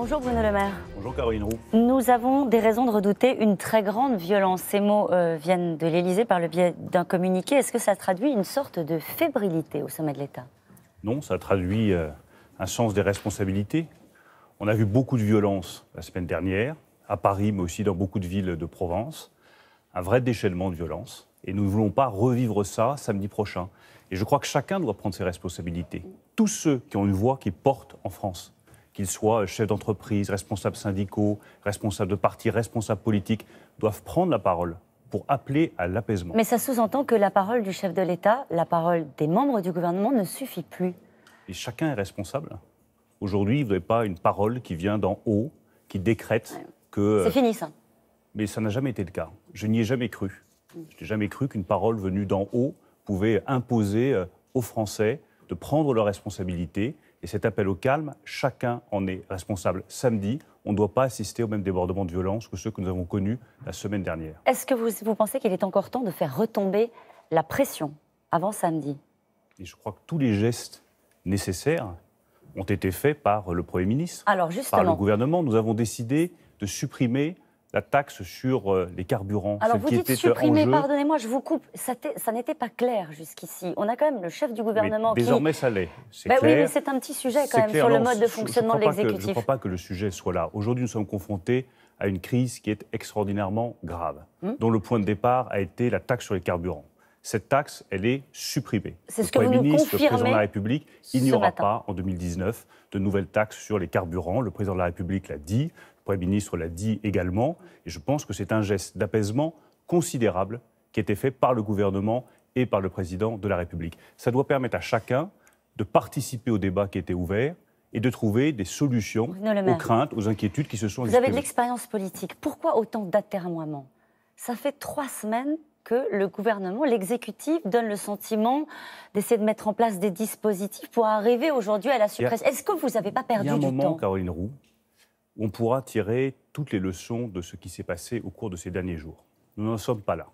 Bonjour Bruno Le Maire. Bonjour Caroline Roux. Nous avons des raisons de redouter une très grande violence. Ces mots viennent de l'Élysée par le biais d'un communiqué. Est-ce que ça traduit une sorte de fébrilité au sommet de l'État? Non, ça traduit un sens des responsabilités. On a vu beaucoup de violence la semaine dernière, à Paris, mais aussi dans beaucoup de villes de Provence. Un vrai déchaînement de violence. Et nous ne voulons pas revivre ça samedi prochain. Et je crois que chacun doit prendre ses responsabilités. Tous ceux qui ont une voix qui porte en France, qu'ils soient chefs d'entreprise, responsables syndicaux, responsables de partis, responsables politiques, doivent prendre la parole pour appeler à l'apaisement. Mais ça sous-entend que la parole du chef de l'État, la parole des membres du gouvernement ne suffit plus. Et chacun est responsable. Aujourd'hui, vous n'avez pas une parole qui vient d'en haut, qui décrète que... C'est fini ça. Mais ça n'a jamais été le cas. Je n'y ai jamais cru. Je n'ai jamais cru qu'une parole venue d'en haut pouvait imposer aux Français de prendre leurs responsabilités. Et cet appel au calme, chacun en est responsable. Samedi, on ne doit pas assister au même débordement de violence que ceux que nous avons connus la semaine dernière. Est-ce que vous pensez qu'il est encore temps de faire retomber la pression avant samedi? Et je crois que tous les gestes nécessaires ont été faits par le Premier ministre, Alors justement, par le gouvernement. Nous avons décidé de supprimer la taxe sur les carburants. alors vous dites supprimer, en jeu. pardonnez-moi, je vous coupe, ça n'était pas clair jusqu'ici. On a quand même le chef du gouvernement mais désormais, ça l'est. C'est Oui, clair. mais c'est un petit sujet quand même clair. sur le Non, mode de fonctionnement de Je l'exécutif. ne crois pas que le sujet soit là. Aujourd'hui, nous sommes confrontés à une crise qui est extraordinairement grave, dont le point de départ a été la taxe sur les carburants. Cette taxe, elle est supprimée. C'est ce que vous Premier nous ministre, le président de confirmez la République, il n'y ce aura matin. pas en 2019 de nouvelles taxes sur les carburants. Le président de la République l'a dit, le Premier ministre l'a dit également. Et je pense que c'est un geste d'apaisement considérable qui a été fait par le gouvernement et par le président de la République. Ça doit permettre à chacun de participer au débat qui a été ouvert et de trouver des solutions aux craintes, aux inquiétudes qui se sont exprimées. Vous avez de l'expérience politique. Pourquoi autant d'atermoiements? Ça fait 3 semaines que le gouvernement, l'exécutif, donne le sentiment d'essayer de mettre en place des dispositifs pour arriver aujourd'hui à la suppression. Est-ce que vous n'avez pas perdu du temps? Il y a un moment, Caroline Roux, où on pourra tirer toutes les leçons de ce qui s'est passé au cours de ces derniers jours. Nous n'en sommes pas là.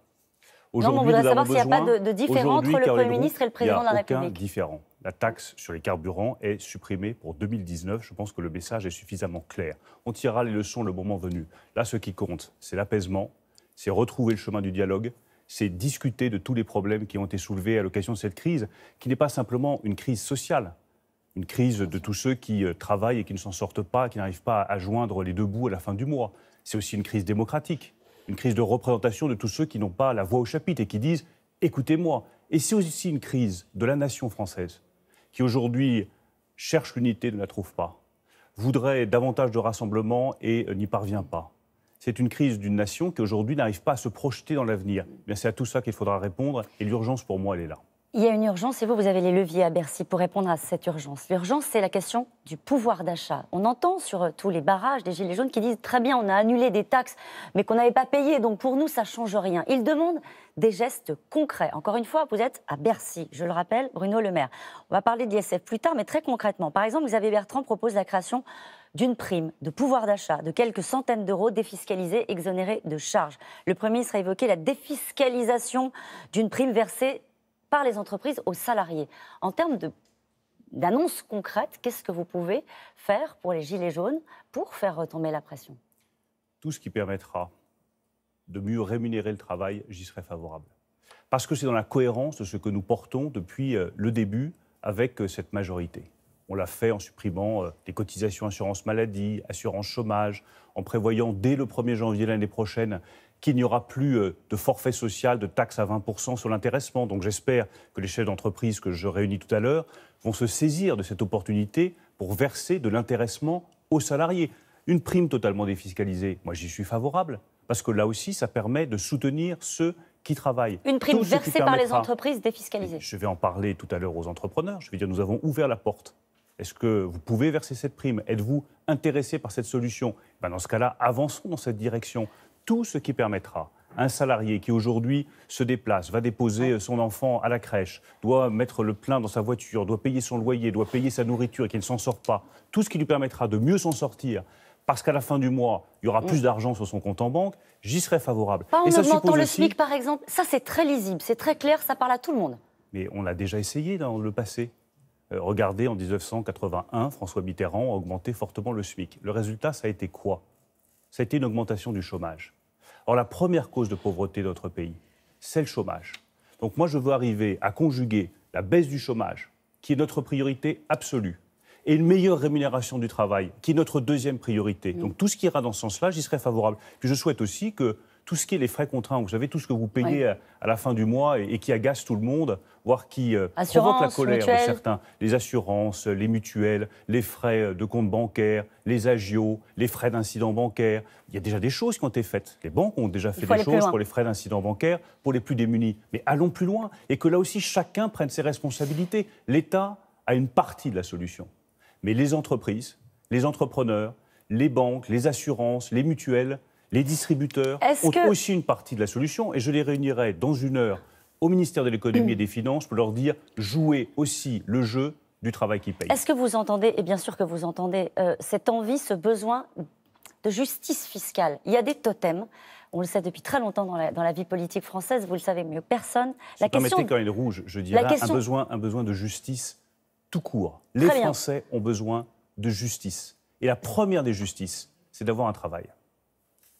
Non, mais on voudrait savoir s'il n'y a pas de différend entre le Premier ministre et le Président de la République. Il n'y a aucun différent. La taxe sur les carburants est supprimée pour 2019. Je pense que le message est suffisamment clair. On tirera les leçons le moment venu. Là, ce qui compte, c'est l'apaisement, c'est retrouver le chemin du dialogue, c'est discuter de tous les problèmes qui ont été soulevés à l'occasion de cette crise, qui n'est pas simplement une crise sociale, une crise de tous ceux qui travaillent et qui ne s'en sortent pas, qui n'arrivent pas à joindre les deux bouts à la fin du mois. C'est aussi une crise démocratique, une crise de représentation de tous ceux qui n'ont pas la voix au chapitre et qui disent « écoutez-moi ». Et c'est aussi une crise de la nation française, qui aujourd'hui cherche l'unité, ne la trouve pas, voudrait davantage de rassemblement et n'y parvient pas. C'est une crise d'une nation qui aujourd'hui n'arrive pas à se projeter dans l'avenir. C'est à tout ça qu'il faudra répondre et l'urgence pour moi, elle est là. Il y a une urgence et vous avez les leviers à Bercy pour répondre à cette urgence. L'urgence, c'est la question du pouvoir d'achat. On entend sur tous les barrages des Gilets jaunes qui disent « très bien, on a annulé des taxes, mais qu'on n'avait pas payé, donc pour nous, ça ne change rien ». Ils demandent des gestes concrets. Encore une fois, vous êtes à Bercy, je le rappelle, Bruno Le Maire. On va parler de l'ISF plus tard, mais très concrètement. Par exemple, Xavier Bertrand propose la création d'une prime de pouvoir d'achat de quelques centaines d'euros défiscalisés, exonérés de charges. Le Premier ministre a évoqué la défiscalisation d'une prime versée par les entreprises aux salariés. En termes d'annonces concrètes, qu'est-ce que vous pouvez faire pour les Gilets jaunes pour faire retomber la pression? Tout ce qui permettra de mieux rémunérer le travail, j'y serai favorable. Parce que c'est dans la cohérence de ce que nous portons depuis le début avec cette majorité. On l'a fait en supprimant les cotisations assurance maladie, assurance chômage, en prévoyant dès le 1er janvier l'année prochaine qu'il n'y aura plus de forfait social, de taxe à 20% sur l'intéressement. Donc j'espère que les chefs d'entreprise que je réunis tout à l'heure vont se saisir de cette opportunité pour verser de l'intéressement aux salariés. Une prime totalement défiscalisée, moi j'y suis favorable, parce que là aussi ça permet de soutenir ceux qui travaillent. Une prime versée par les entreprises défiscalisées. Je vais en parler tout à l'heure aux entrepreneurs. Je vais dire nous avons ouvert la porte. Est-ce que vous pouvez verser cette prime? Êtes-vous intéressé par cette solution? Dans ce cas-là, avançons dans cette direction. Tout ce qui permettra à un salarié qui aujourd'hui se déplace, va déposer son enfant à la crèche, doit mettre le plein dans sa voiture, doit payer son loyer, doit payer sa nourriture et qui ne s'en sort pas, tout ce qui lui permettra de mieux s'en sortir, parce qu'à la fin du mois, il y aura plus d'argent sur son compte en banque, j'y serai favorable. Pas en augmentant le SMIC, par exemple. Ça, c'est très lisible, c'est très clair, ça parle à tout le monde. Mais on l'a déjà essayé dans le passé. Regardez, en 1981, François Mitterrand a augmenté fortement le SMIC. Le résultat, ça a été quoi? Ça a été une augmentation du chômage. Or, la première cause de pauvreté de notre pays, c'est le chômage. Donc moi, je veux arriver à conjuguer la baisse du chômage, qui est notre priorité absolue, et une meilleure rémunération du travail, qui est notre deuxième priorité. Donc tout ce qui ira dans ce sens-là, j'y serai favorable. Puis je souhaite aussi que tout ce qui est les frais contraints, vous savez, tout ce que vous payez à la fin du mois et qui agace tout le monde, voire qui provoque la colère de certains, les assurances, les mutuelles, les frais de compte bancaire, les agios, les frais d'incident bancaire. Il y a déjà des choses qui ont été faites. Les banques ont déjà fait des choses pour les frais d'incident bancaire, pour les plus démunis. Mais allons plus loin et que là aussi chacun prenne ses responsabilités. L'État a une partie de la solution. Mais les entreprises, les entrepreneurs, les banques, les assurances, les mutuelles, les distributeurs ont aussi une partie de la solution et je les réunirai dans une heure au ministère de l'économie et des finances pour leur dire jouez aussi le jeu du travail qui paye. Est-ce que vous entendez, et bien sûr que vous entendez, cette envie, ce besoin de justice fiscale? Il y a des totems, on le sait depuis très longtemps dans la vie politique française, vous le savez mieux personne. Si vous permettez, Corinne Rouge, je dirais un besoin de justice tout court. Les Français ont besoin de justice. Et la première des justices, c'est d'avoir un travail.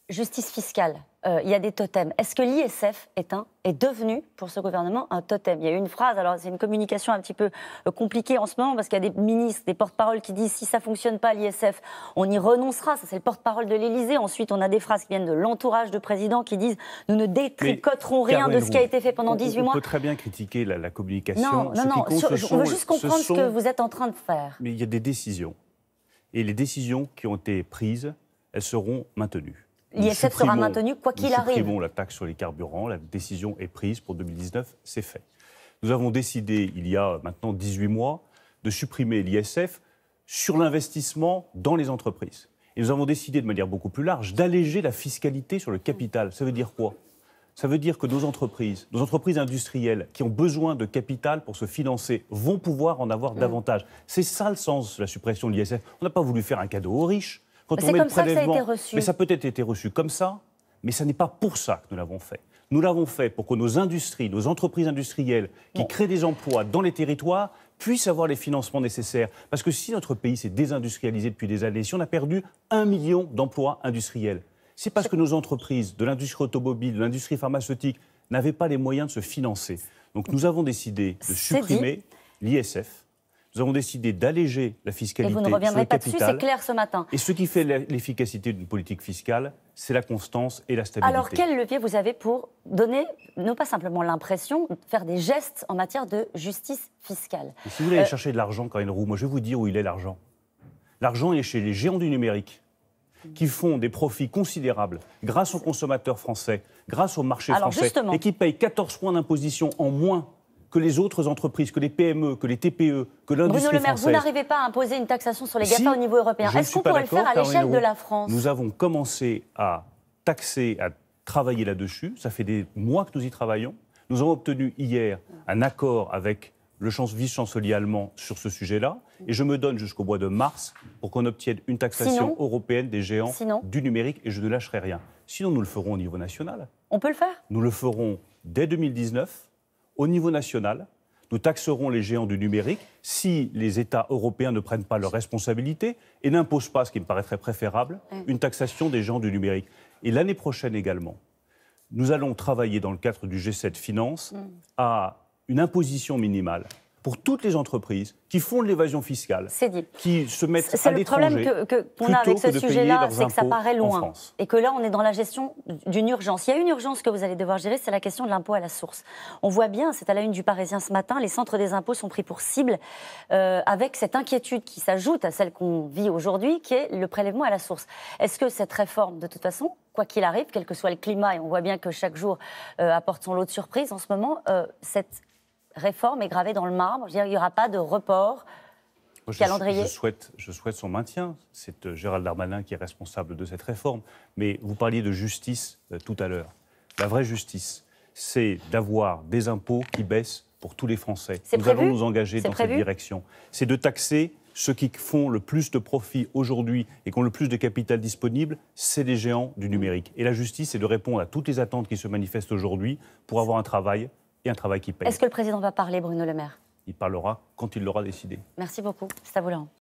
Justice fiscale, il y a des totems. Est-ce que l'ISF est devenu, pour ce gouvernement, un totem? Il y a eu une phrase, alors c'est une communication un petit peu compliquée en ce moment, parce qu'il y a des ministres, des porte-paroles qui disent si ça ne fonctionne pas, l'ISF, on y renoncera. Ça, c'est le porte-parole de l'Élysée. Ensuite, on a des phrases qui viennent de l'entourage de présidents qui disent nous ne détricoterons rien de ce qui a été fait pendant 18 mois. On peut très bien critiquer la communication. Non, on veut juste comprendre ce que vous êtes en train de faire. Mais il y a des décisions. Et les décisions qui ont été prises, elles seront maintenues. L'ISF sera maintenu quoi qu'il arrive. Nous supprimons la taxe sur les carburants, la décision est prise pour 2019, c'est fait. Nous avons décidé, il y a maintenant 18 mois, de supprimer l'ISF sur l'investissement dans les entreprises. Et nous avons décidé de manière beaucoup plus large d'alléger la fiscalité sur le capital. Ça veut dire quoi? Ça veut dire que nos entreprises industrielles qui ont besoin de capital pour se financer vont pouvoir en avoir davantage. C'est ça le sens de la suppression de l'ISF. On n'a pas voulu faire un cadeau aux riches. C'est comme ça que ça a été reçu. Mais ça peut être été reçu comme ça, mais ça n'est pas pour ça que nous l'avons fait. Nous l'avons fait pour que nos industries, nos entreprises industrielles qui créent des emplois dans les territoires puissent avoir les financements nécessaires. Parce que si notre pays s'est désindustrialisé depuis des années, si on a perdu 1 million d'emplois industriels, c'est parce que nos entreprises, de l'industrie automobile, de l'industrie pharmaceutique, n'avaient pas les moyens de se financer. Donc nous avons décidé de supprimer l'ISF. Nous avons décidé d'alléger la fiscalité sur le capital. Et vous ne reviendrez pas dessus, c'est clair ce matin. Et ce qui fait l'efficacité d'une politique fiscale, c'est la constance et la stabilité. Alors quel levier vous avez pour donner, non pas simplement l'impression, faire des gestes en matière de justice fiscale? Et si vous voulez aller chercher de l'argent, Corinne Roux, moi je vais vous dire où il est l'argent. L'argent est chez les géants du numérique qui font des profits considérables grâce aux consommateurs français, grâce au marché français, et qui payent 14 points d'imposition en moins que les autres entreprises, que les PME, que les TPE, que l'industrie Bruno Le Maire, française. vous n'arrivez pas à imposer une taxation sur les GAFA au niveau européen. Est-ce qu'on pourrait le faire à l'échelle de la France? Nous avons commencé à taxer, à travailler là-dessus. Ça fait des mois que nous y travaillons. Nous avons obtenu hier un accord avec le vice-chancelier allemand sur ce sujet-là. Et je me donne jusqu'au mois de mars pour qu'on obtienne une taxation européenne des géants du numérique. Et je ne lâcherai rien. Sinon, nous le ferons au niveau national. On peut le faire? Nous le ferons dès 2019. Au niveau national, nous taxerons les géants du numérique si les États européens ne prennent pas leurs responsabilités et n'imposent pas, ce qui me paraîtrait préférable, une taxation des géants du numérique. Et l'année prochaine également, nous allons travailler dans le cadre du G7 Finances à une imposition minimale pour toutes les entreprises qui font de l'évasion fiscale, qui se mettent à l'étranger. C'est le problème qu'on a avec ce sujet-là, c'est que ça paraît loin. Et que là, on est dans la gestion d'une urgence. Il y a une urgence que vous allez devoir gérer, c'est la question de l'impôt à la source. On voit bien, c'est à la une du Parisien ce matin, les centres des impôts sont pris pour cible avec cette inquiétude qui s'ajoute à celle qu'on vit aujourd'hui, qui est le prélèvement à la source. Est-ce que cette réforme, de toute façon, quoi qu'il arrive, quel que soit le climat, et on voit bien que chaque jour apporte son lot de surprises en ce moment, cette réforme est gravée dans le marbre? Je veux dire, il n'y aura pas de report calendrier? Je souhaite son maintien. C'est Gérald Darmanin qui est responsable de cette réforme. Mais vous parliez de justice tout à l'heure. La vraie justice, c'est d'avoir des impôts qui baissent pour tous les Français. Nous allons nous engager dans cette direction. C'est de taxer ceux qui font le plus de profits aujourd'hui et qui ont le plus de capital disponible, c'est les géants du numérique. Et la justice, c'est de répondre à toutes les attentes qui se manifestent aujourd'hui pour avoir un travail et un travail qui paye. Est-ce que le président va parler, Bruno Le Maire? Il parlera quand il l'aura décidé. Merci beaucoup, c'est à vous, Laurent.